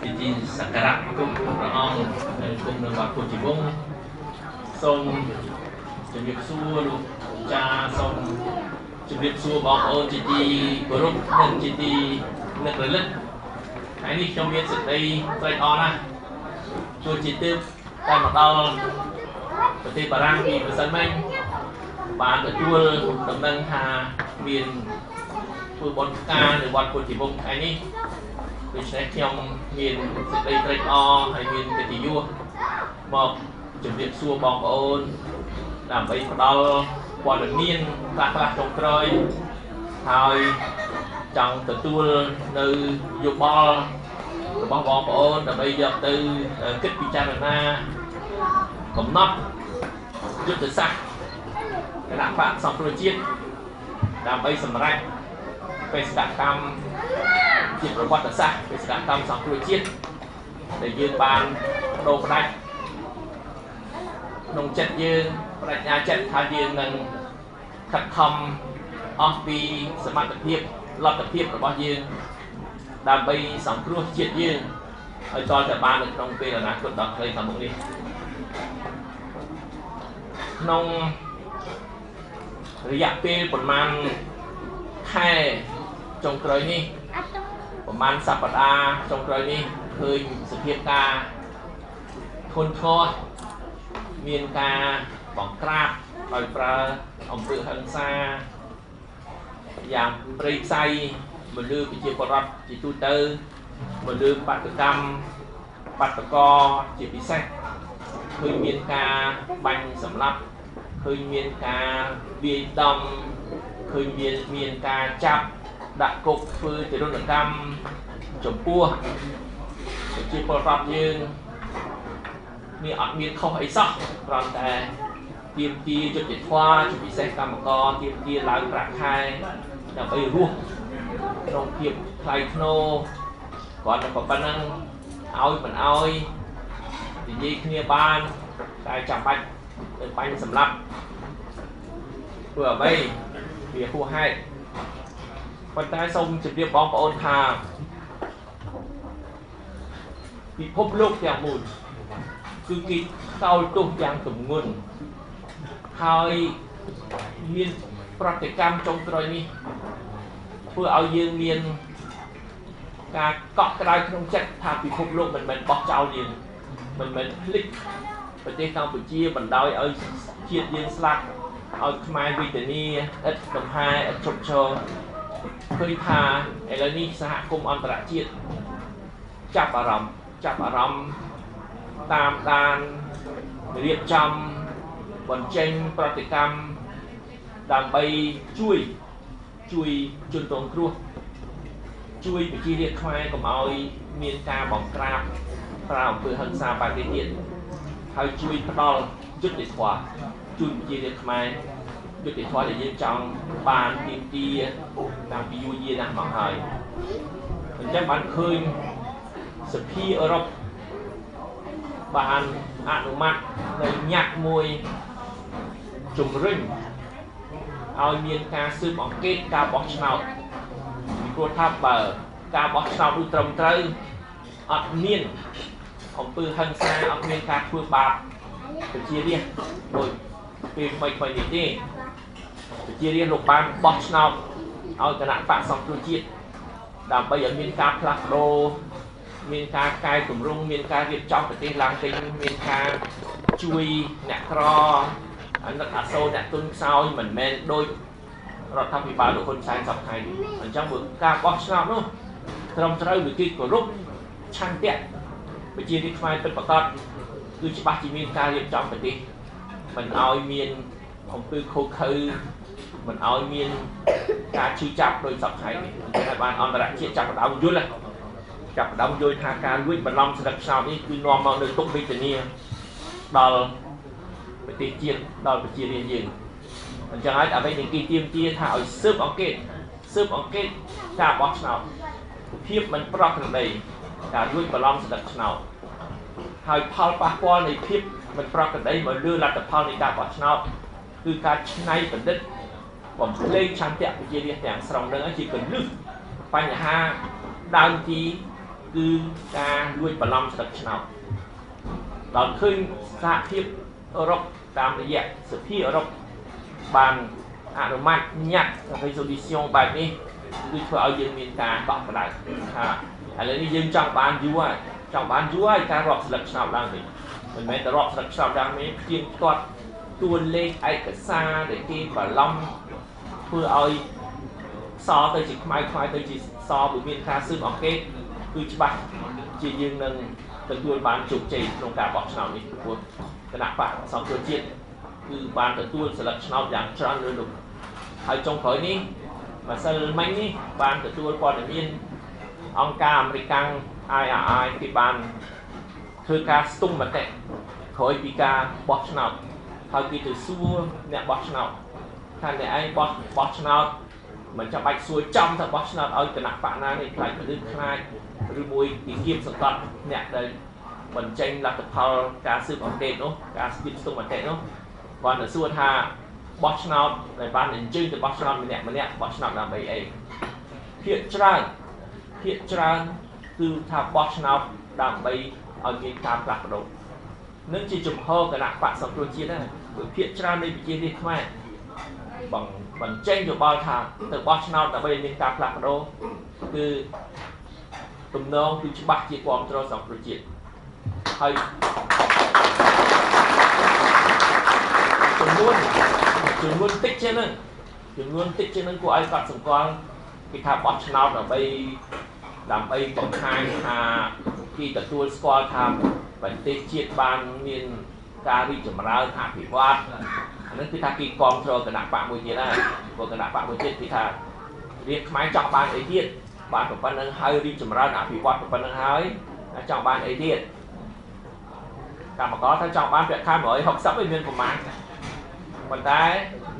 ពិធីសក្ការៈគុំព្រះអង្គនៅគុំនៅវត្តពុទ្ធជីវងសូមជំរាបសួរលោកចាសូមជំរាបសួរបងប្អូនជាទីគោរពនិងជាទីនឹករលឹកថ្ងៃនេះខ្ញុំមានសេចក្តីត្រេកអរណាស់ជួយជាទើបតែមកដល់ប្រទេសបារាំងពីប្រសិនមិញបានទទួលដំណឹងថាមានធ្វើបុណ្យការនៅវត្តពុទ្ធជីវងថ្ងៃនេះដូច្នេះខ្ញុំមានសេចក្តីត្រេកអរហើយមានកិត្តិយសមកជំរាបសួរបងប្អូនដើម្បីផ្ដល់ព័ត៌មានខ្លះៗចុងក្រោយហើយចង់ទទួលនៅយោបល់របស់បងប្អូនដើម្បីយកទៅគិតពិចារណាកំណត់យុទ្ធសាស្ត្រគណៈបកសង្គ្រោះជាតិដើម្បីសម្រេចបេសកកម្មជាប្រវត្តិសាស្ត្របេសកកម្មសង្គ្រោះជាតិដែលយើងបានបដូរផ្ដាច់ក្នុងចិត្តយើងបដិញ្ញាចិត្តថាយើងនឹងខិតខំអស់ពីសមត្ថភាពលទ្ធភាពរបស់យើងដើម្បីសង្គ្រោះជាតិយើងឲ្យតតែបាននៅក្នុងពេលអនាគតដ៏ខ្លីខាងមុខនេះក្នុងរយៈពេលប្រមាណខែចុងក្រោយនេះប្រមាណសប្តាហ៍ចុងក្រោយនេះឃើញសភាពការធនធានមានការបង្ក្រាបដោយប្រើអំពើហិង្សាយ៉ាងព្រៃផ្សៃមកលើប្រជាពលរដ្ឋជាទូទៅមកលើបាតុកម្មបាតុករជាពិសេសឃើញមានការបាញ់សម្លាប់ឃើញមានការវាយដំឃើញមានការចាប់ដាក់គុកធ្វើទរណកម្មចំពោះប្រជាពលរដ្ឋយើងនេះអត់មានខុសអីសោះគ្រាន់តែទាមទារយុត្តិធម៌ជាពិសេសកម្មករទាមទារឡើងប្រាក់ខែដើម្បីរស់ក្នុងភាពថ្លៃថ្នូរគាត់តែប៉ុណ្្នឹងឲ្យមិនឲ្យនិយាយគ្នាបានតែចាំបាច់ទៅបាញ់សម្លាប់ធ្វើអ្វីវាហួសហេតុប៉ុន្តែសូមជម្រាបបងប្អូនថាពិភពលោកទាំងមូលគឺគេកោតទោសយ៉ាងទម្ងន់ហើយមានប្រតិកម្មចុងក្រោយនេះធ្វើឲ្យយើងមានការកក់ក្ដៅក្នុងចិត្តថាពិភពលោកមិនមែនបោះចោលយើងមិនមែនភ្លេចប្រទេសកម្ពុជាបណ្ដោយឲ្យជាតិយើងស្លាប់ឲ្យខ្មែរវេទនាឥតកំហែឥតជប់ឈរឃើញថាឥឡូវនេះសហគមន៍អន្តរជាតិចាប់អារម្មណ៍តាមដានរៀបចំបញ្ចេញប្រតិកម្មដើម្បីជួយជនរងគ្រោះជួយប្រជារាស្ត្រខ្មែរកុំឲ្យមានការបង្ក្រាបប្រើអំពើហិង្សាបែបនេះទៀតហើយជួយផ្ដល់យុត្តិធម៌ជូនប្រជារាស្ត្រខ្មែរយុត្តិធម៌ដែលយើងចង់បានទាមទារតាំងពីយូរយារណាស់មកហើយអញ្ចឹងបានឃើញសភាអឺរ៉ុបបានអនុម័តនៅញត្តិមួយជំរុញឲ្យមានការស៊ើបអង្កេតការបោះឆ្នោតពីព្រោះថាបើការបោះឆ្នោតនោះត្រឹមត្រូវអត់មានអំពើហិង្សាអត់មានការធ្វើបាបប្រជារាស្ត្រដោយពេលថ្មីនេះទេប្រជារាស្ត្រលោកបានបោះឆ្នោតឲ្យគណៈបកសង្គ្រោះជាតិដើម្បីឲ្យមានការផ្លាស់ប្ដូរមានការកែតម្រង់មានការរៀបចំប្រទេសឡើងវិញមានការជួយអ្នកក្រអាណិតអាសូរអ្នកទុនខ្សោយមិនមែនដូចរដ្ឋាភិបាលលោកហ៊ុនសែនសពថ្ងៃនេះអញ្ចឹងបើការបោះឆ្នោតនោះត្រឹមត្រូវវិគិគោរពឆន្ទៈប្រជារាស្ត្រខ្មែរពិតប្រាកដគឺច្បាស់ជាមានការរៀបចំប្រទេសមិនឲ្យមានអំពើខុសខើមិនឲ្យមានការឈឺចាប់ដោយសពថ្ងៃនេះអញ្ចឹងបានអន្តរជាតិចាប់ផ្ដើមយល់ថាការលួចបន្លំស្លឹកឆ្នោតនេះគឺនាំមកនូវទុក្ខវេទនាដល់ប្រទេសជាតិដល់ប្រជារាស្ត្រយើងអញ្ចឹងហើយអ្វីដែលគេទាមទារថាឲ្យស៊ើបអង្កេតការបោះឆ្នោតភាពមិនប្រក្រតីការលួចបន្លំស្លឹកឆ្នោតហើយផលប៉ះពាល់នៃភាពមិនប្រក្រតីមកលើលទ្ធផលនៃការបោះឆ្នោតគឺការច្នៃប្រឌិតបំភ្លេងឆន្ទៈប្រជារាស្ត្រទាំងស្រុងនឹងជាកលឹះបញ្ហាដើមទី គឺការលួចបន្លំស្លឹកឆ្នោតដល់ឃើញសហភាពអឺរ៉ុបតាមរយៈសភាអឺរ៉ុបបានអនុម័តញត្តិ résolution បែបនេះគឺធ្វើឲ្យយើងមានការកក់ក្ដៅថាឥឡូវនេះយើងចង់បានយូរហើយការរាប់ស្លឹកឆ្នោតឡើងវិញមិនមែនតែរាប់ស្លឹកឆ្នោតឡើងវិញផ្ទៀងផ្ទាត់តួលេខឯកសារដែលគេបន្លំធ្វើឲ្យសទៅជាខ្មៅខ្មៅទៅជាសព្រោះមានការស៊ើបអង្កេតគឺច្បាស់ជាយើងនឹងទទួលបានជោគជ័យក្នុងការបោះឆ្នោតនេះព្រោះគណៈបកសង្គ្រោះជាតិគឺបានទទួលស្លឹកឆ្នោតយ៉ាងច្រើនលើសលប់ហើយចុងក្រោយនេះម្សិលមិញនេះបានទទួលព័ត៌មានអង្គការអាមេរិក IRI គេបានធ្វើការស្ទង់មតិក្រោយពីការបោះឆ្នោតហើយគេទៅសួរអ្នកបោះឆ្នោតថាអ្នកឯងបោះឆ្នោតមិនចាំបាច់សួរចំថាបោះឆ្នោតឲ្យគណៈបកណានេះខ្លាចពលិខ្លាចឬមួយគេគៀបសង្កត់អ្នកដែលបញ្ចេញលទ្ធផលការស៊ើបអង្កេតនោះការស្ទាបស្ទង់មតិនោះគាត់ទៅសួរថាបោះឆ្នោតដែលបានអញ្ជើញទៅបោះឆ្នោតម្នាក់បោះឆ្នោតដើម្បីអីភាគច្រើនគឺថាបោះឆ្នោតដើម្បីឲ្យមានការផ្លាស់ប្ដូរនឹងជាជំហរគណៈបកសង្គ្រោះជាតិដែរព្រោះភាគច្រើននៃប្រជារាស្ត្រខ្មែរបញ្ចេញយោបល់ថាទៅបោះឆ្នោតដើម្បីមានការផ្លាស់ប្ដូរគឺទំនងគឺច្បាស់ជាគ្រប់គ្រងសង្គ្រោះជាតិហើយចំនួនតិចជាងហ្នឹងគួរឲ្យកត់សម្គាល់គេថាបោះឆ្នោតដើម្បីបង្ហាញថាគេទទួលស្គាល់ថាប្រទេសជាតិបានមានការរីកចម្រើនអភិវឌ្ឍអានេះគឺថាគេគ្រប់គ្រងគណៈបកមួយទៀតដែរព្រោះគណៈបកមួយទៀតគេថារាជខ្មែរចង់បានអីទៀតបានប៉ុណ្្នឹងហើយរីកចម្រើនអភិវឌ្ឍប៉ុណ្្នឹងហើយចង់បានអីទៀតកម្មករថាចង់បានប្រាក់ខែ160ឯងមានប្រមាណប៉ុន្តែ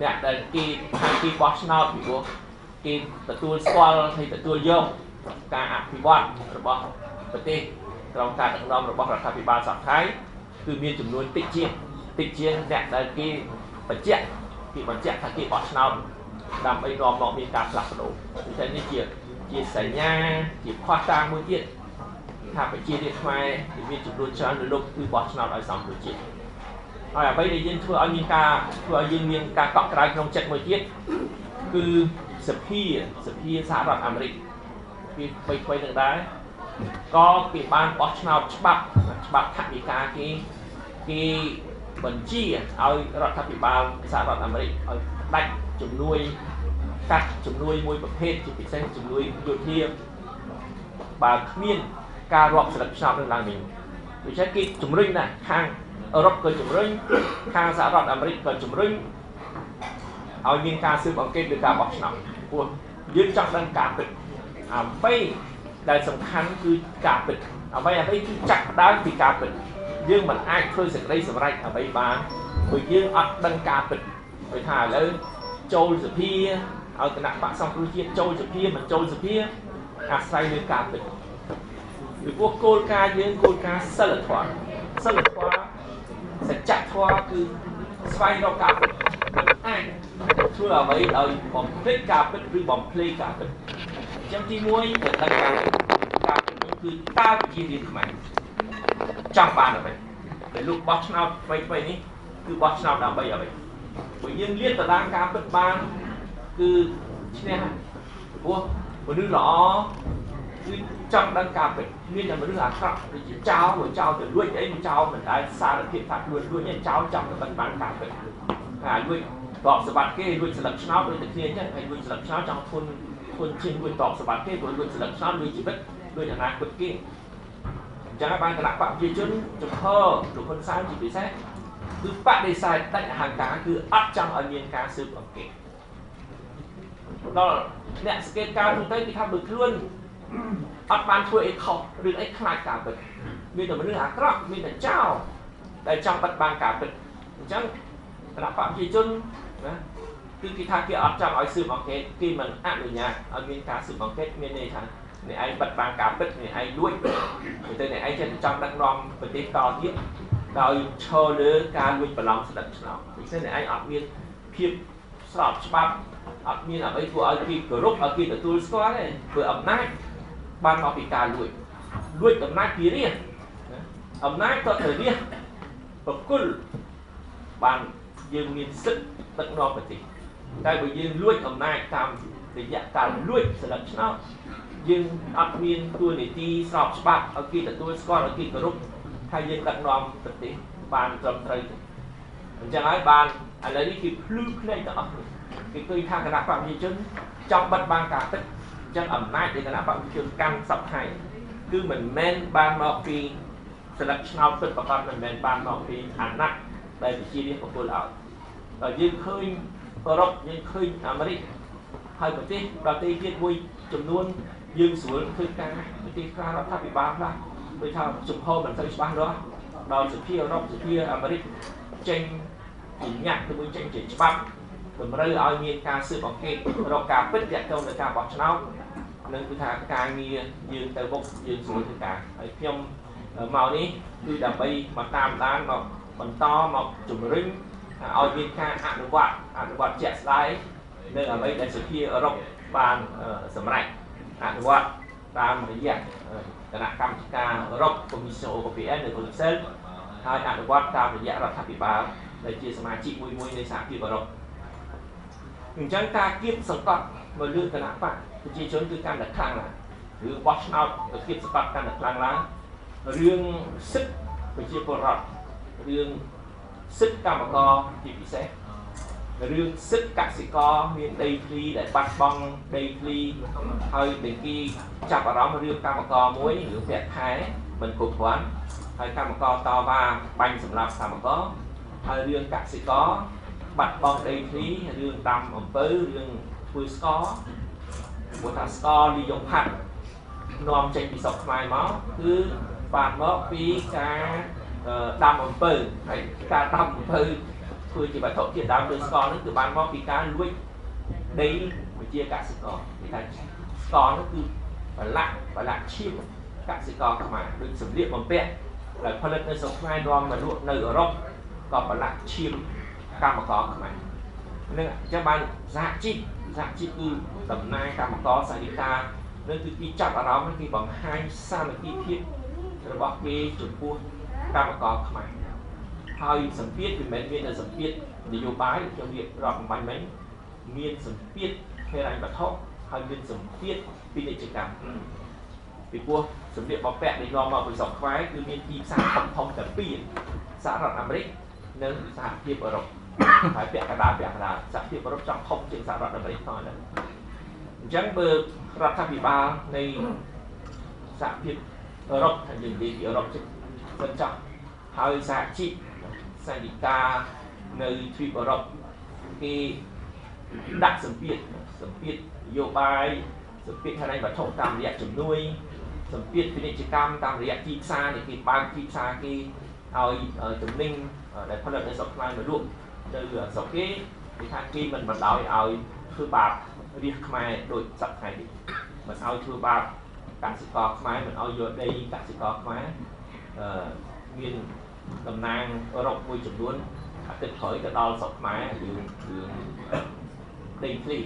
អ្នកដែលគេថាគេបោះឆ្នោតពីព្រោះគេទទួលស្គាល់ហើយទទួលយកការអភិវឌ្ឍរបស់ប្រទេសក្រោមការដឹកនាំរបស់រដ្ឋាភិបាលសព្វថ្ងៃគឺមានចំនួនតិចជាងអ្នកដែលគេបញ្ជាក់ថាគេបោះឆ្នោតដើម្បីនាំមកមានការផ្លាស់ប្ដូរដូច្នេះនេះជាសញ្ញាជាផុសតាងមួយទៀតថាប្រជារាស្ត្រខ្មែរមានចំនួនច្រើនលើលោកគឺបោះឆ្នោតឲ្យសង្គ្រោះជាតិហើយអ្វីដែលយើងធ្វើឲ្យយើងមានការកក់ក្ដៅក្នុងចិត្តមួយទៀតគឺសភាសហរដ្ឋអាមេរិកគេថ្មីនឹងដែរក៏គេបានបោះឆ្នោតច្បាប់ថវិកាគេបញ្ជាឲ្យរដ្ឋាភិបាលសហរដ្ឋអាមេរិកឲ្យដាច់ជំនួយមួយប្រភេទជាពិសេសជំនួយយោធាបើគ្មានការរាប់ស្លឹកឆ្នោតនឹងឡើងវិញដូច្នេះគេជំរុញណាស់ខាងអឺរ៉ុបក៏ជំរុញខាងសហរដ្ឋអាមេរិកក៏ជំរុញឲ្យមានការស៊ើបអង្កេតលើការបោះឆ្នោតព្រោះយើងចង់ដឹងការពិតអ្វីដែលសំខាន់គឺការពិតអ្វីគឺចាក់ផ្ដើមពីការពិតយើងមិនអាចធ្វើសេចក្តីសម្រេចអ្វីបានព្រោះយើងអត់ដឹងការពិតដូចថាឥឡូវចូលសភាឲ្យគណៈបកសង្គ្រោះជាតិចូលសភាមិនចូលសភាអាស្រ័យលើការពិតពីព្រោះគោលការណ៍យើងគោលការណ៍សិលធម៌សច្ចធម៌គឺស្វែងរកការពិតអាចធ្វើអ្វីដោយបំភ្លេចការពិតឬបំភ្លេចការពិតអញ្ចឹងទី1ត្រូវដឹងការពិតនោះគឺតើប្រជារាស្ត្រខ្មែរចង់បានអ្វីដែលលោកបោះឆ្នោតថ្មីនេះគឺបោះឆ្នោតដើម្បីអ្វីព្រោះយើងលាតត្រដាងការពិតបានគឺឈ្នះព្រោះមនុស្សល្អគឺចង់ដឹងការពិតមានតែមនុស្សអាក្រក់ដូចជាចោលទៅលួចអីចោលមិនដែលសារភាពថាលួចឯងចោលចង់ទៅបានការពិតថាលួចតបសម្បត្តិគេលួចស្លឹកឆ្នោតដូចតែគ្នាអញ្ចឹងហើយលួចស្លឹកឆ្នោតចង់ធន់ជាងលួចតបសម្បត្តិគេព្រោះលួចស្លឹកឆ្នោតលួចជីវិតលួចអនាគតគេអញ្ចឹងបានគណៈបកប្រជាជនចំហលោកហ៊ុនសែនជាពិសេសគឺបដិសេធដាច់អហង្ការគឺអត់ចង់ឲ្យមានការស៊ើបអង្កេតដល់អ្នកសង្កេតការណ៍ទូទៅគេថាបើខ្លួនអត់បានធ្វើអីខុសឬអីខ្លាចការពិតមានតែមនុស្សអាក្រក់មានតែចោលដែលចង់បិទបាំងការពិតអញ្ចឹងគណៈបកប្រជាជនណាគឺគេថាគេអត់ចង់ឲ្យស៊ើបអង្កេតគេមិនអនុញ្ញាតឲ្យមានការស៊ើបអង្កេតមានន័យថាអ្នកឯងបិទបាំងការពិតអ្នកឯងលួចទៅអ្នកឯងចេះតែចង់ដឹកនាំប្រទេសតទៀតដោយឈរលើការលួចបន្លំស្លឹកឆ្នោតដូច្នេះអ្នកឯងអត់មានភាពស្របច្បាប់អត់មានអ្វីធ្វើឲ្យគេគោរពឲ្យគេទទួលស្គាល់ទេព្រោះអំណាចបានមកពីការលួច លួចអំណាចពីរាជអំណាចក៏ទៅរាជប្រគល់បានយើងមានសិទ្ធិដឹកនាំប្រទេសតែបើយើងលួចអំណាចតាមរយៈការលួចស្លឹកឆ្នោតយើងអត់មានទួនាទីស្របច្បាប់ឲ្យគេទទួលស្គាល់ឲ្យគេគោរពហើយយើងដឹកនាំប្រទេសបានត្រឹមត្រូវទេអញ្ចឹងហើយបានឥឡូវនេះគេភ្លឺភ្នែកទាំងអស់គេឃើញថាគណៈបព្វជិជនចង់បិទបាំងការពិតអញ្ចឹងអំណាចនៃគណៈបព្វជិជនកាន់សពថ្ងៃគឺមិនមែនបានមកពីស្លឹកឆ្នោតពិតប្រាកដមិនមែនបានមកពីអាណត្តិដែលប្រជារាស្ត្រប្រគល់ឲ្យដល់យើងឃើញអឺរ៉ុបយើងឃើញអាមេរិកហើយប្រទេសដទៃទៀតមួយចំនួនយើងស្រួលធ្វើការប្រទេសខ្លះរដ្ឋាភិបាលខ្លះដូចថាជំហរមិនសូវច្បាស់លាស់ដល់សភាអឺរ៉ុបសភាអាមេរិកចេញជាញាក់ជាមួយចេញជាច្បាប់តម្រូវឲ្យមានការស៊ើបអង្កេតរកការពិតទាក់ទងនឹងការបោះឆ្នោតនឹងគឺថាការងារយើងទៅមុខយើងស្រួលធ្វើការហើយខ្ញុំមកនេះគឺដើម្បីមកតាមដានមកបន្តមកជំរុញឲ្យមានការអនុវត្តជាក់ស្ដែងនៅអ្វីដែលសភាអឺរ៉ុបបានសម្រេចអនុវត្តតាមរយៈគណៈកម្មការអឺរ៉ុប Commission Européenne នៅ Bruxelles ហើយអនុវត្តតាមរយៈរដ្ឋាភិបាលដែលជាសមាជិកមួយនៃសហភាពអឺរ៉ុបអញ្ចឹងការគៀបសង្កត់មកលើគណៈបកប្រជាជនគឺកាន់តែខ្លាំងឡើងរឿងបោះឆ្នោតទៅគៀបសង្កត់កាន់តែខ្លាំងឡើងរឿងសិទ្ធិប្រជាពលរដ្ឋរឿងសិទ្ធិកម្មករជាពិសេសរឿងសិទ្ធិកសិករមានដីធ្លីដែលបាត់បង់ដីធ្លីហើយទាំងគេចាប់អារម្មណ៍រឿងកម្មករមួយរឿងប្រាក់ខែមិនគ្រប់គ្រាន់ហើយកម្មករតវ៉ាបាញ់សម្លាប់កម្មករហើយរឿងកសិករបាត់បង់ដីធ្លីរឿងដាំអំពៅរឿងធ្វើស្ករព្រោះថាស្ករនិយមផាត់នាំចេញពីស្រុកខ្មែរមកគឺបានមកពីការដាំអំពៅហើយការដាំអំពៅធ្វើជាវត្ថុធាតុដើមដូចស្ករហ្នឹងគឺបានមកពីការលួចដីវិជាកសិករគេថាស្ករនោះគឺប្រឡាក់ឈាមកសិករខ្មែរដូចសម្លៀកបំពាក់ដែលផលិតនៅស្រុកខ្មែរនាំមកលក់នៅអឺរ៉ុបក៏ប្រឡាក់ឈាមកម្មករខ្មែរនឹងអញ្ចឹងបានសហជីពគឺតំណាងកម្មករសារិកានឹងគឺគេចាប់អារម្មណ៍គេបង្ហាញសាមគ្គីភាពរបស់គេចំពោះកម្មករខ្មែរហើយសម្ពាធមិនមែនមានតែសម្ពាធនយោបាយខ្ញុំរៀបរាប់បំបញ្ញមិញមានសម្ពាធហិរញ្ញវត្ថុហើយមានសម្ពាធពាណិជ្ជកម្មពីព្រោះសម្ភារបំពាក់ដែលនាំមកពីស្រុកខ្មែរគឺមានទីផ្សារធំតែពីរសហរដ្ឋអាមេរិកនិងសហភាពអឺរ៉ុបហើយពាក់កណ្ដាលសហភាពអឺរ៉ុបចង់ធំជាងសហរដ្ឋអាមេរិកផងដែរអញ្ចឹងបើរដ្ឋាភិបាលនៃសហភាពអឺរ៉ុបថាយើងនិយាយពីអឺរ៉ុបមិនចង់ហើយសហជីពសានិកានៅទ្វីបអឺរ៉ុបគេដាក់សម្ពាធនយោបាយសម្ពាធហិរញ្ញវត្ថុតាមរយៈជំនួយសម្ពាធពាណិជ្ជកម្មតាមរយៈទីផ្សារនៃគេបើកទីផ្សារគេឲ្យទំនិញដែលផលិតនៅស្រុកខ្មែរមកលក់នៅស្រុកគេគេថាគេមិនបណ្ដោយឲ្យធ្វើបាបរាជខ្មែរដូចសប្តាហ៍នេះមិនឲ្យធ្វើបាបកសិករខ្មែរមិនឲ្យយកដីកសិករខ្មែរមានតំណាងអឺរ៉ុបមួយចំនួនអាទិត្យក្រោយទៅដល់ស្រុកខ្មែររឿងដីធ្លី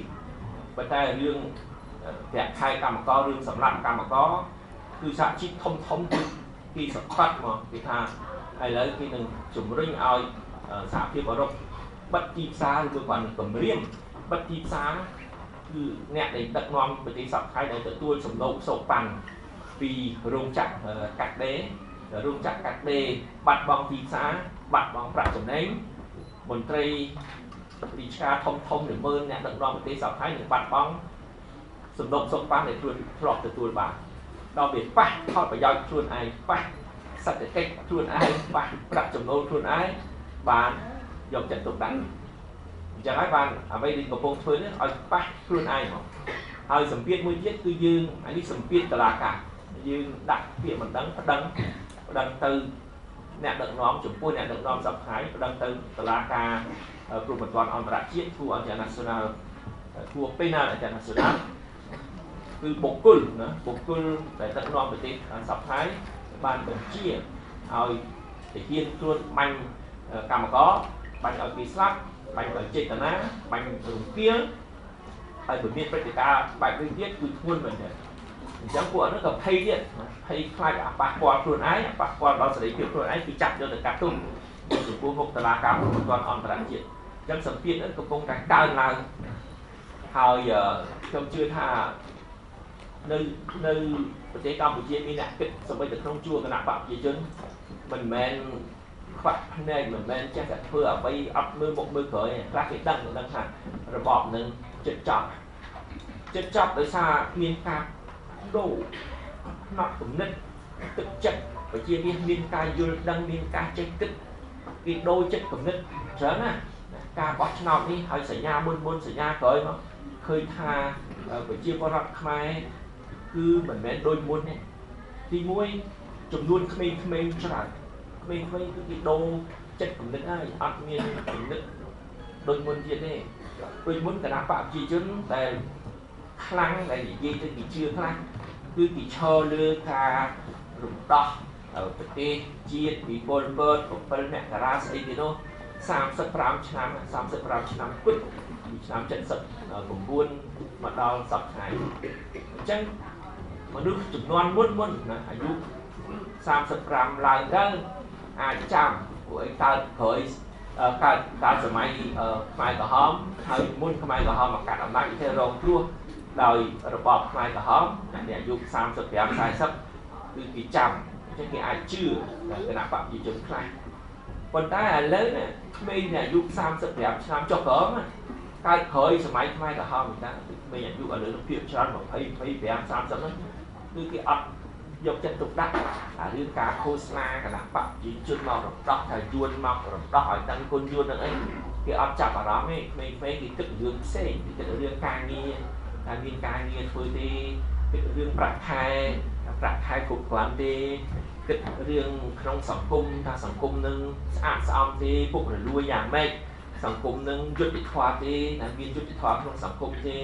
ប៉ុន្តែរឿងប្រាក់ខែកម្មកររឿងសម្រាប់កម្មករគឺសហជីពធំគឺគេសង្កត់មកគេថាឥឡូវគេនឹងជំរុញឲ្យសហភាពអឺរ៉ុបបិទទីផ្សារឬក៏គម្រាមបិទទីផ្សារគឺអ្នកដែលដឹកនាំប្រទេសសព្វថ្ងៃដែលទទួលសំណូកសូកប៉ាន់ពីរោងចក្រកាត់ដេរបាត់បង់ទីផ្សារបាត់បង់ប្រាក់ចំណេញមន្ត្រីរាជការធំល្មើអ្នកដឹកនាំប្រទេសសព្វថ្ងៃនឹងបាត់បង់សំណូកសូកប៉ាន់ដែលខ្លួនធ្លាប់ទទួលបានដល់វាប៉ះផលប្រយោជន៍ខ្លួនឯងប៉ះសេដ្ឋកិច្ចខ្លួនឯងប៉ះប្រាក់ចំណូលខ្លួនឯងបានយកចិត្តទុកដាក់អញ្ចឹងហើយបានអ្វីដែលកំពុងធ្វើនេះឲ្យប៉ះខ្លួនឯងមកហើយសម្ពាធមួយទៀតគឺយើងអានេះសម្ពាធតុលាការយើងដាក់ពាក្យមិនដឹងប្តឹងទៅអ្នកដឹកនាំចំពោះអ្នកដឹកនាំសប្តាហ៍ប្តឹងទៅតុលាការព្រហ្មទណ្ឌអន្តរជាតិគួរ international គួរ penal international គឺបុគ្គលដែលដឹកនាំប្រទេសសប្តាហ៍បានបញ្ជាឲ្យទាហានខ្លួនបាញ់កម្មករបាញ់ឲ្យគេស្លាប់បាញ់ដោយចេតនាបាញ់រំពាលហើយបើមានព្រឹត្តិការណ៍បែបនេះទៀតគឺធ្ងន់មែនទេ chẳng của nó gặp hay điện hay khai đã bạc qua luôn ái bạc qua đó sẽ lấy việc luôn ái thì chặt cho được cả tung từ của một tờ lá cam một con on tờ chuyện chẳng sầm phiên nữa cũng công cái cao là hồi giờ trong chưa tha nơiประเทศกัมพูชีมีนักกิจสมัยแต่ครองชั่วขนาดแบบยี่จนmình men khoát này mình men chắc là vừaไปอัพมือเขยกล้าเก็บดังหาระบอบหนึ่งจะจับโดยซาเมียนกาโดนอกผมนึกตึกจัดไปเชี่ยเมียนกายูดังเมียนกาใจตึกcái đôi chấtผมนึกเชิญนะการบอชนอนี่ให้สัญญาบนสัญญาเขยมั้งเคยทาไปเชี่ยพอรักใครคือเหมือนแม่โดยมุนเนี่ยที่มวยจำนวนเขมรฉลาดเขมรคือที่โดจัดผมนึกได้อัดเมียนผมนึกโดยมุนเช่นนี้โดยมุนแต่นักปราบจีจนแต่ครั้งอะไรยี่จะกี่เชื่อครั้งคือกี่เชอเลือกาหลุมต่อประเทศจีนมีโบลเบิร์ดเป็นแมกราสไอติโน่30 ឆ្នាំពុទ្ធឆ្នាំ70មកដល់សប្តាហ៍ថ្ងៃអញ្ចឹងមនុស្សចំនួនមុនណាអាយុ35ឡើងទៅអាចចាំពួកឯងកើតក្រោយកើតសម័យខ្មែរក្រហមហើយមុនខ្មែរក្រហមមកកាត់អំណាចទៅរងគ្រោះដោយរបបខ្មែរក្រហមអ្នកអាយុ35 40គឺគេចាំអញ្ចឹងគេអាចជឿគណៈបព្វជិជនខ្លះប៉ុន្តែឥឡូវណាក្មេងអាយុ35 ឆ្នាំចុះក្រោមកើតក្រោយសម័យខ្មែរក្រហមតាក្មេងអាយុឥឡូវភាពច្រើន20 25 30ហ្នឹងគឺគេអត់យកចិត្តទុកដាក់រឿងការឃោសនាគណៈបព្វជិជនមករំដោះថាយួនមករំដោះឲ្យដឹងគុណយួនហ្នឹងអីគេអត់ចាប់អារម្មណ៍ទេក្មេងៗគេគិតរឿងផ្សេងគេគិតរឿងការងារថាមានការងារធ្វើទេគិតរឿងប្រាក់ខែគ្រប់គ្រាន់ទេគិតរឿងក្នុងសង្គមថាសង្គមនឹងស្អាតស្អំទេពុករលួយយ៉ាងម៉េចសង្គមនឹងយុត្តិធម៌ទេតែមានយុត្តិធម៌ក្នុងសង្គមទេ